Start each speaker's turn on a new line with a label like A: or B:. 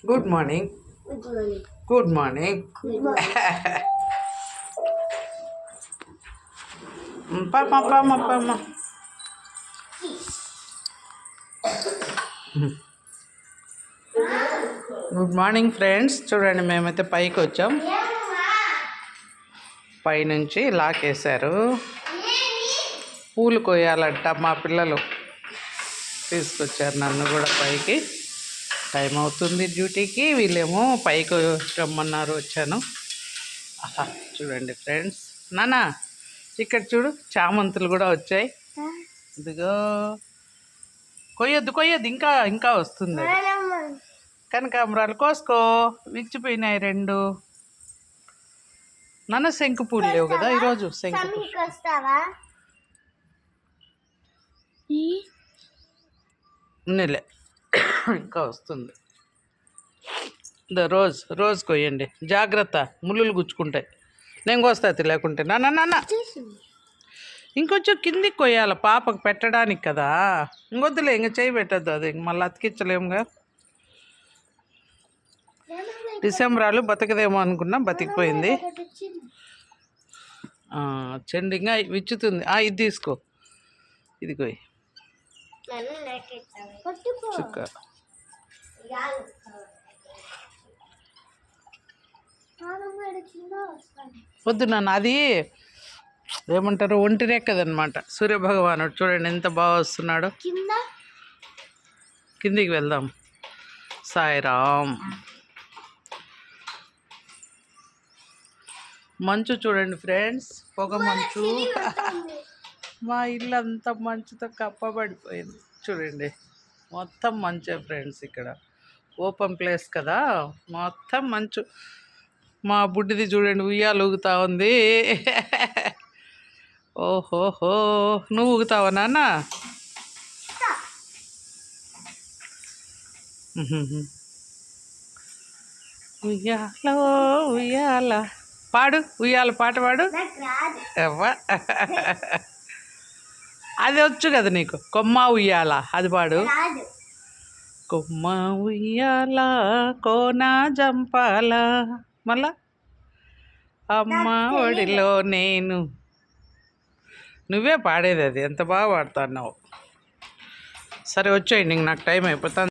A: Good morning. Good morning. Good morning friends. చూడండి, మేమైతే పైకి వచ్చాం. పైనుంచి లాకేశారు. పూలు కోయాలంట మా పిల్లలు. తీసుకొచ్చారు నన్ను కూడా పైకి. టైం అవుతుంది డ్యూటీకి. వీళ్ళేమో పైకి రమ్మన్నారు, వచ్చాను. ఆహా, చూడండి ఫ్రెండ్స్. నానా ఇక్కడ చూడు, చామంతులు కూడా వచ్చాయి. ఇదిగో కొయ్యొద్దు, ఇంకా ఇంకా వస్తుంది. కనకాంబరాలు కోసుకో, విచ్చిపోయినాయి 2. నాన్న శంకు పూలు లేవు కదా ఈరోజు. శంకు ఉన్నిలే, ఇంకా వస్తుంది. రోజ్ కొయ్యండి, జాగ్రత్త, ముళ్ళులు గుచ్చుకుంటాయి. నేను కోస్తాయి లేకుంటే. నాన్న ఇంకొంచెం కిందికి కొయ్యాలి, పాపకు పెట్టడానికి కదా. ఇంకొద్దులే, ఇంక చేయి పెట్టద్దు, అది మళ్ళీ అతికించలేముగా. డిసెంబరాలు బతకదేమో అనుకున్నా, బతికిపోయింది. చెండు ఇంకా విచ్చుతుంది. ఇది తీసుకో, ఇది కొయ్యి చుక్క. వద్దు నాన్న, అది ఏమంటారు, ఒంటి రెక్కదనమాట. సూర్యభగవానుడు చూడండి ఎంత బాగా వస్తున్నాడు. కిందికి వెళ్దాం. సాయిరామ్. మంచు చూడండి ఫ్రెండ్స్, పొగ మంచు. మా ఇల్లు అంతా మంచుతో కప్పబడిపోయింది. చూడండి, మొత్తం మంచే ఫ్రెండ్స్. ఇక్కడ ఓపెన్ ప్లేస్ కదా, మొత్తం మంచు. మా బుడ్డిది చూడండి, ఉయ్యాలు ఊగుతా ఉంది. ఓహోహో, నువ్వు ఊగుతావా నాన్న? ఉయ్యాలో ఉయ్యాల పాడు, ఉయ్యాల పాట పాడు. అది వచ్చు కదా నీకు, కొమ్మ ఉయ్యాల, అది పాడు. కొమ్మ ఉయ్యాల కోన జంపాల, మళ్ళా అమ్మ ఒడిలో నేను. నువ్వే పాడేది అది, ఎంత బాగా పాడుతున్నావు. సరే వచ్చేయండి, నాకు టైం అయిపోతుంది.